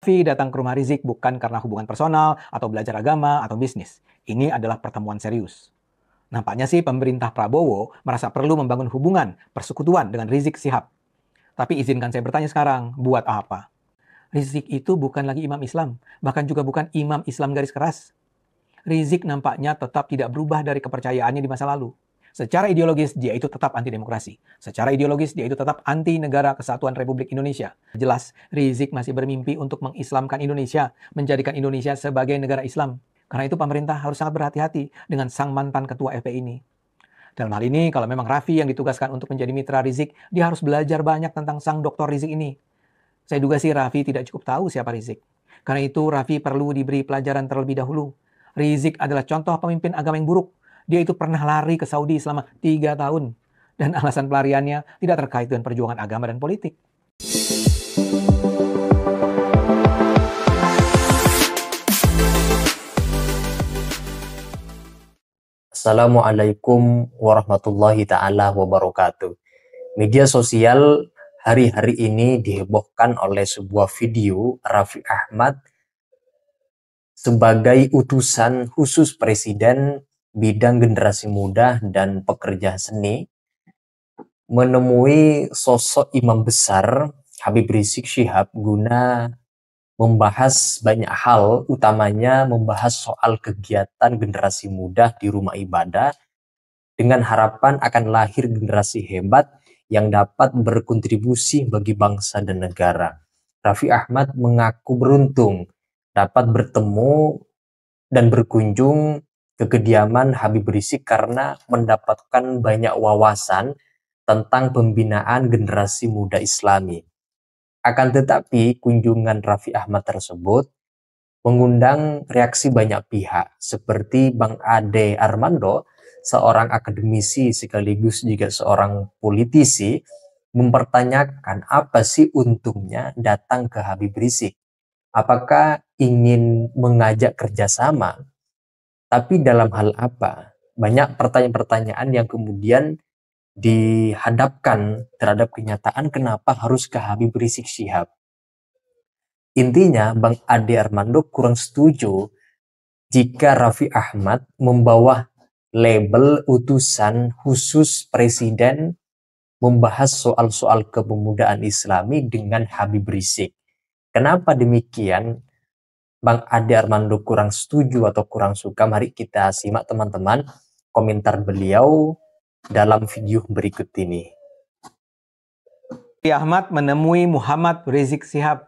Raffi datang ke rumah Rizik bukan karena hubungan personal atau belajar agama atau bisnis. Ini adalah pertemuan serius. Nampaknya sih pemerintah Prabowo merasa perlu membangun hubungan persekutuan dengan Rizik Syihab. Tapi izinkan saya bertanya sekarang, buat apa? Rizik itu bukan lagi imam Islam, bahkan juga bukan imam Islam garis keras. Rizik nampaknya tetap tidak berubah dari kepercayaannya di masa lalu. Secara ideologis, dia itu tetap anti demokrasi. Secara ideologis, dia itu tetap anti negara kesatuan Republik Indonesia. Jelas, Rizik masih bermimpi untuk mengislamkan Indonesia, menjadikan Indonesia sebagai negara Islam. Karena itu pemerintah harus sangat berhati-hati dengan sang mantan ketua FPI ini. Dalam hal ini, kalau memang Raffi yang ditugaskan untuk menjadi mitra Rizik, dia harus belajar banyak tentang sang Dr. Rizik ini. Saya duga sih Raffi tidak cukup tahu siapa Rizik. Karena itu Raffi perlu diberi pelajaran terlebih dahulu. Rizik adalah contoh pemimpin agama yang buruk. Dia itu pernah lari ke Saudi selama 3 tahun. Dan alasan pelariannya tidak terkait dengan perjuangan agama dan politik. Assalamualaikum warahmatullahi ta'ala wabarakatuh. Media sosial hari-hari ini dihebohkan oleh sebuah video Raffi Ahmad sebagai utusan khusus Presiden bidang generasi muda dan pekerja seni menemui sosok imam besar Habib Rizik Syihab guna membahas banyak hal, utamanya membahas soal kegiatan generasi muda di rumah ibadah dengan harapan akan lahir generasi hebat yang dapat berkontribusi bagi bangsa dan negara. Raffi Ahmad mengaku beruntung dapat bertemu dan berkunjung ke kediaman Habib Rizik karena mendapatkan banyak wawasan tentang pembinaan generasi muda Islami. Akan tetapi, kunjungan Raffi Ahmad tersebut mengundang reaksi banyak pihak, seperti Bang Ade Armando, seorang akademisi sekaligus juga seorang politisi, mempertanyakan apa sih untungnya datang ke Habib Rizik. Apakah ingin mengajak kerjasama? Tapi dalam hal apa? Banyak pertanyaan-pertanyaan yang kemudian dihadapkan terhadap kenyataan kenapa harus ke Habib Rizik Syihab. Intinya, Bang Ade Armando kurang setuju jika Raffi Ahmad membawa label utusan khusus Presiden membahas soal-soal kepemudaan Islami dengan Habib Rizik. Kenapa demikian? Bang Ade Armando kurang setuju atau kurang suka? Mari kita simak teman-teman komentar beliau dalam video berikut ini. Raffi Ahmad menemui Muhammad Rizik Syihab.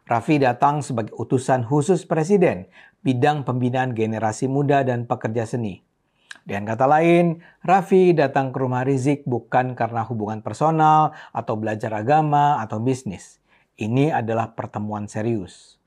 Raffi datang sebagai utusan khusus Presiden bidang pembinaan generasi muda dan pekerja seni. Dengan kata lain, Raffi datang ke rumah Rizik bukan karena hubungan personal atau belajar agama atau bisnis. Ini adalah pertemuan serius.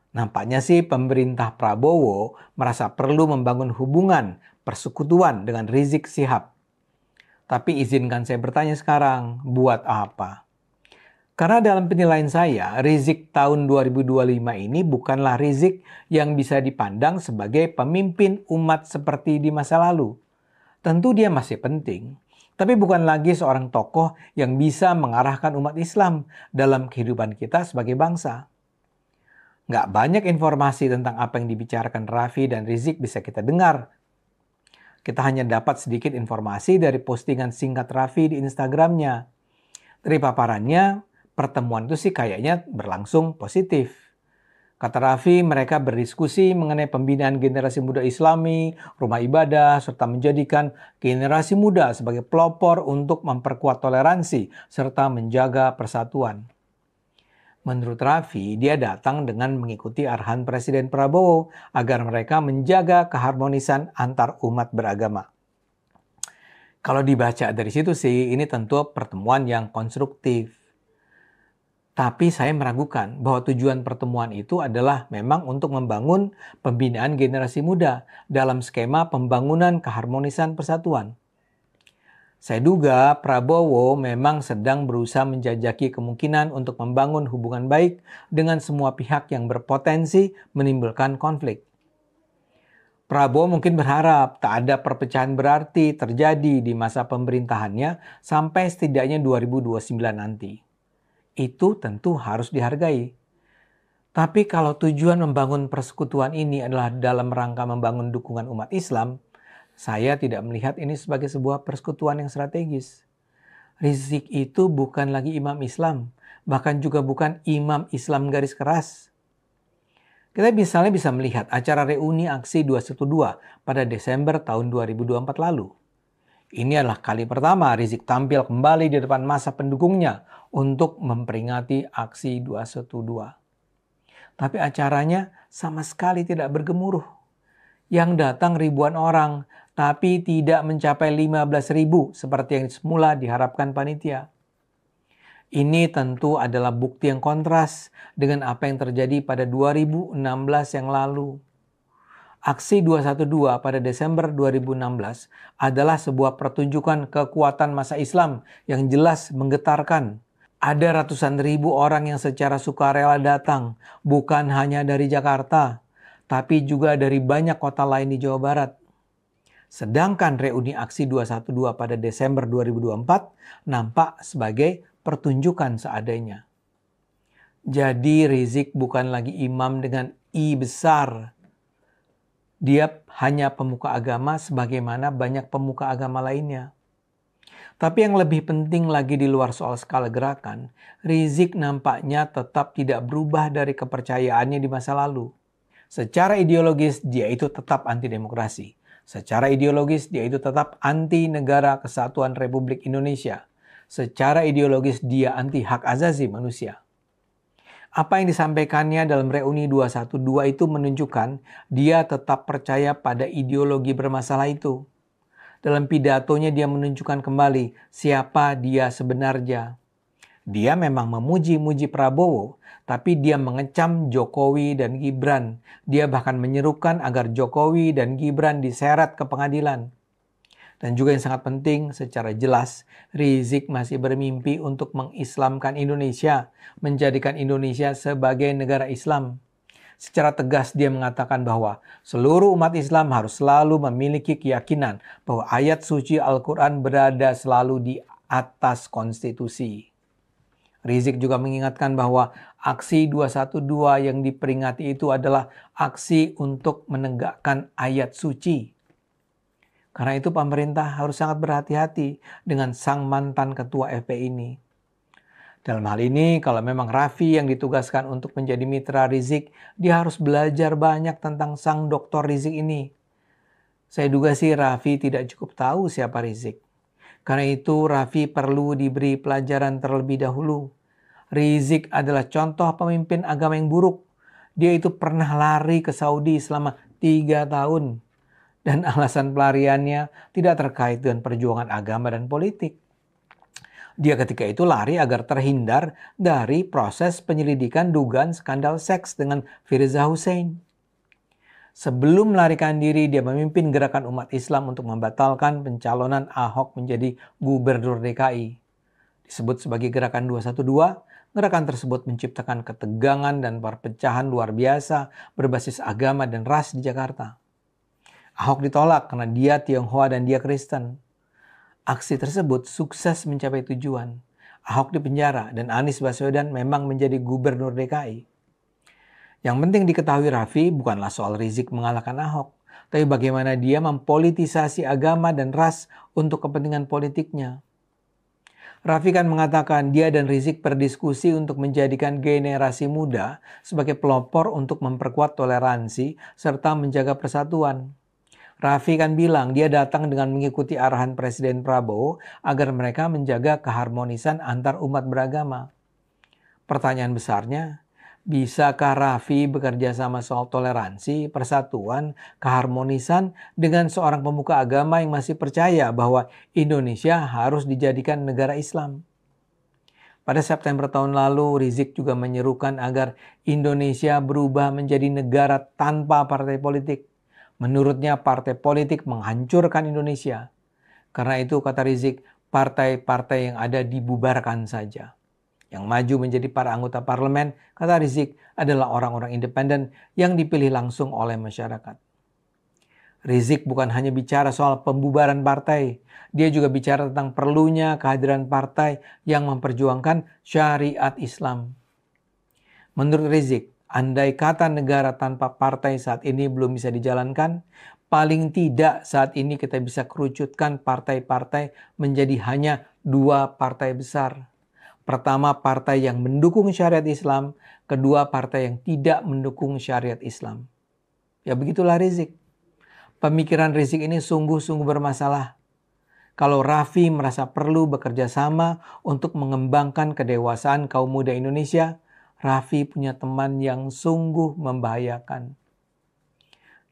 Nampaknya sih pemerintah Prabowo merasa perlu membangun hubungan persekutuan dengan Rizik Syihab. Tapi izinkan saya bertanya sekarang, buat apa? Karena dalam penilaian saya, Rizik tahun 2025 ini bukanlah Rizik yang bisa dipandang sebagai pemimpin umat seperti di masa lalu. Tentu dia masih penting, tapi bukan lagi seorang tokoh yang bisa mengarahkan umat Islam dalam kehidupan kita sebagai bangsa. Nggak banyak informasi tentang apa yang dibicarakan Raffi dan Rizik bisa kita dengar. Kita hanya dapat sedikit informasi dari postingan singkat Raffi di Instagramnya. Dari paparannya, pertemuan itu sih kayaknya berlangsung positif. Kata Raffi, mereka berdiskusi mengenai pembinaan generasi muda Islami, rumah ibadah, serta menjadikan generasi muda sebagai pelopor untuk memperkuat toleransi serta menjaga persatuan. Menurut Raffi, dia datang dengan mengikuti arahan Presiden Prabowo agar mereka menjaga keharmonisan antar umat beragama. Kalau dibaca dari situ sih, ini tentu pertemuan yang konstruktif. Tapi saya meragukan bahwa tujuan pertemuan itu adalah memang untuk membangun pembinaan generasi muda dalam skema pembangunan keharmonisan persatuan. Saya duga Prabowo memang sedang berusaha menjajaki kemungkinan untuk membangun hubungan baik dengan semua pihak yang berpotensi menimbulkan konflik. Prabowo mungkin berharap tak ada perpecahan berarti terjadi di masa pemerintahannya sampai setidaknya 2029 nanti. Itu tentu harus dihargai. Tapi kalau tujuan membangun persekutuan ini adalah dalam rangka membangun dukungan umat Islam, saya tidak melihat ini sebagai sebuah persekutuan yang strategis. Rizik itu bukan lagi imam Islam, bahkan juga bukan imam Islam garis keras. Kita misalnya bisa melihat acara reuni aksi 212 pada Desember tahun 2024 lalu. Ini adalah kali pertama Rizik tampil kembali di depan massa pendukungnya untuk memperingati aksi 212. Tapi acaranya sama sekali tidak bergemuruh. Yang datang ribuan orang, tapi tidak mencapai 15.000 seperti yang semula diharapkan panitia. Ini tentu adalah bukti yang kontras dengan apa yang terjadi pada 2016 yang lalu. Aksi 212 pada Desember 2016 adalah sebuah pertunjukan kekuatan massa Islam yang jelas menggetarkan. Ada ratusan ribu orang yang secara sukarela datang, bukan hanya dari Jakarta, tapi juga dari banyak kota lain di Jawa Barat. Sedangkan reuni aksi 212 pada Desember 2024 nampak sebagai pertunjukan seadanya. Jadi Rizik bukan lagi imam dengan I besar. Dia hanya pemuka agama sebagaimana banyak pemuka agama lainnya. Tapi yang lebih penting lagi di luar soal skala gerakan, Rizik nampaknya tetap tidak berubah dari kepercayaannya di masa lalu. Secara ideologis dia itu tetap anti demokrasi. Secara ideologis dia itu tetap anti negara kesatuan Republik Indonesia. Secara ideologis dia anti hak asasi manusia. Apa yang disampaikannya dalam reuni 212 itu menunjukkan dia tetap percaya pada ideologi bermasalah itu. Dalam pidatonya dia menunjukkan kembali siapa dia sebenarnya. Dia memang memuji-muji Prabowo, tapi dia mengecam Jokowi dan Gibran. Dia bahkan menyerukan agar Jokowi dan Gibran diseret ke pengadilan. Dan juga yang sangat penting, secara jelas Rizik masih bermimpi untuk mengislamkan Indonesia, menjadikan Indonesia sebagai negara Islam. Secara tegas dia mengatakan bahwa seluruh umat Islam harus selalu memiliki keyakinan bahwa ayat suci Al-Quran berada selalu di atas konstitusi. Rizik juga mengingatkan bahwa aksi 212 yang diperingati itu adalah aksi untuk menegakkan ayat suci. Karena itu pemerintah harus sangat berhati-hati dengan sang mantan ketua FPI ini. Dalam hal ini, kalau memang Raffi yang ditugaskan untuk menjadi mitra Rizik, dia harus belajar banyak tentang sang Dr. Rizik ini. Saya duga sih Raffi tidak cukup tahu siapa Rizik. Karena itu Raffi perlu diberi pelajaran terlebih dahulu. Rizik adalah contoh pemimpin agama yang buruk. Dia itu pernah lari ke Saudi selama 3 tahun. Dan alasan pelariannya tidak terkait dengan perjuangan agama dan politik. Dia ketika itu lari agar terhindar dari proses penyelidikan dugaan skandal seks dengan Firza Hussein. Sebelum melarikan diri, dia memimpin gerakan umat Islam untuk membatalkan pencalonan Ahok menjadi gubernur DKI. Disebut sebagai gerakan 212, gerakan tersebut menciptakan ketegangan dan perpecahan luar biasa berbasis agama dan ras di Jakarta. Ahok ditolak karena dia Tionghoa dan dia Kristen. Aksi tersebut sukses mencapai tujuan. Ahok dipenjara dan Anies Baswedan memang menjadi gubernur DKI. Yang penting diketahui Raffi bukanlah soal Rizik mengalahkan Ahok, tapi bagaimana dia mempolitisasi agama dan ras untuk kepentingan politiknya. Raffi kan mengatakan dia dan Rizik berdiskusi untuk menjadikan generasi muda sebagai pelopor untuk memperkuat toleransi serta menjaga persatuan. Raffi kan bilang dia datang dengan mengikuti arahan Presiden Prabowo agar mereka menjaga keharmonisan antar umat beragama. Pertanyaan besarnya, bisakah Raffi bekerja sama soal toleransi, persatuan, keharmonisan dengan seorang pemuka agama yang masih percaya bahwa Indonesia harus dijadikan negara Islam? Pada September tahun lalu, Rizik juga menyerukan agar Indonesia berubah menjadi negara tanpa partai politik. Menurutnya partai politik menghancurkan Indonesia. Karena itu kata Rizik, partai-partai yang ada dibubarkan saja. Yang maju menjadi para anggota parlemen, kata Rizik, adalah orang-orang independen yang dipilih langsung oleh masyarakat. Rizik bukan hanya bicara soal pembubaran partai, dia juga bicara tentang perlunya kehadiran partai yang memperjuangkan syariat Islam. Menurut Rizik, Andai kata negara tanpa partai saat ini belum bisa dijalankan, paling tidak saat ini kita bisa kerucutkan partai-partai menjadi hanya 2 partai besar. Pertama, partai yang mendukung syariat Islam. Kedua, partai yang tidak mendukung syariat Islam. Ya begitulah Rizik. Pemikiran Rizik ini sungguh-sungguh bermasalah. Kalau Raffi merasa perlu bekerja sama untuk mengembangkan kedewasaan kaum muda Indonesia, Raffi punya teman yang sungguh membahayakan.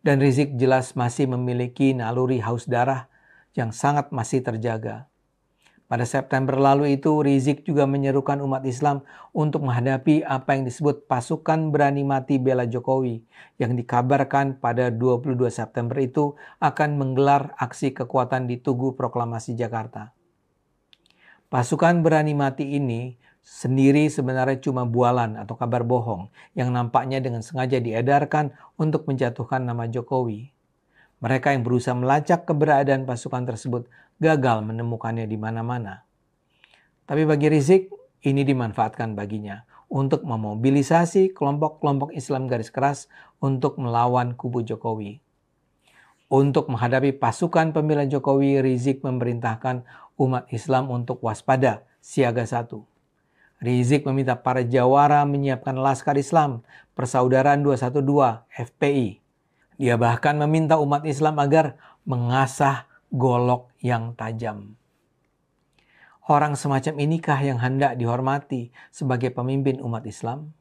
Dan Rizik jelas masih memiliki naluri haus darah yang sangat masih terjaga. Pada September lalu itu, Rizik juga menyerukan umat Islam untuk menghadapi apa yang disebut pasukan berani mati bela Jokowi, yang dikabarkan pada 22 September itu akan menggelar aksi kekuatan di Tugu Proklamasi Jakarta. Pasukan berani mati ini sendiri sebenarnya cuma bualan atau kabar bohong yang nampaknya dengan sengaja diedarkan untuk menjatuhkan nama Jokowi. Mereka yang berusaha melacak keberadaan pasukan tersebut gagal menemukannya di mana-mana. Tapi bagi Rizik, ini dimanfaatkan baginya untuk memobilisasi kelompok-kelompok Islam garis keras untuk melawan kubu Jokowi. Untuk menghadapi pasukan pembela Jokowi, Rizik memerintahkan umat Islam untuk waspada, siaga 1. Rizik meminta para jawara menyiapkan Laskar Islam, Persaudaraan 212, FPI. Dia bahkan meminta umat Islam agar mengasah golok yang tajam. Orang semacam inikah yang hendak dihormati sebagai pemimpin umat Islam?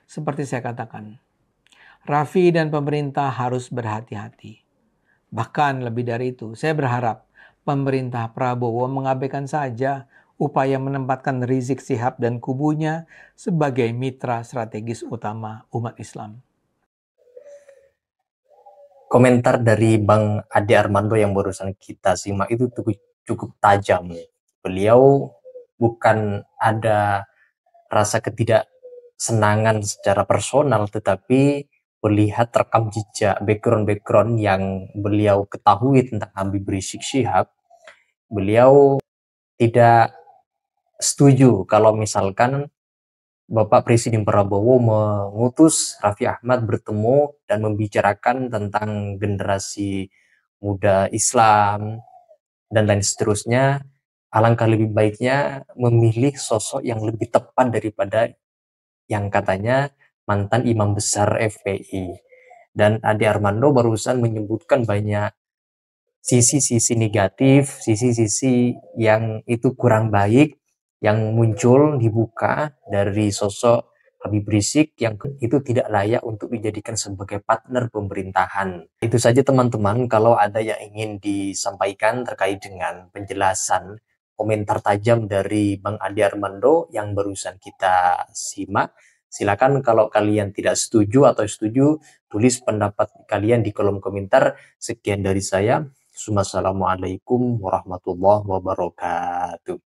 Seperti saya katakan, Raffi dan pemerintah harus berhati-hati. Bahkan lebih dari itu, saya berharap pemerintah Prabowo mengabaikan saja upaya menempatkan Rizik Syihab dan kubunya sebagai mitra strategis utama umat Islam. Komentar dari Bang Ade Armando yang barusan kita simak itu cukup tajam. Beliau bukan ada rasa ketidaksenangan secara personal, tetapi melihat rekam jejak background yang beliau ketahui tentang Habib Rizik Syihab, beliau tidak setuju kalau misalkan Bapak Presiden Prabowo mengutus Raffi Ahmad bertemu dan membicarakan tentang generasi muda Islam dan lain seterusnya. Alangkah lebih baiknya memilih sosok yang lebih tepat daripada yang katanya mantan imam besar FPI. Dan Ade Armando barusan menyebutkan banyak sisi-sisi negatif, sisi-sisi yang itu kurang baik yang muncul dibuka dari sosok Habib Rizik yang itu tidak layak untuk dijadikan sebagai partner pemerintahan. Itu saja teman-teman, kalau ada yang ingin disampaikan terkait dengan penjelasan komentar tajam dari Bang Ade Armando yang barusan kita simak, silakan kalau kalian tidak setuju atau setuju, tulis pendapat kalian di kolom komentar. Sekian dari saya. Assalamualaikum warahmatullahi wabarakatuh.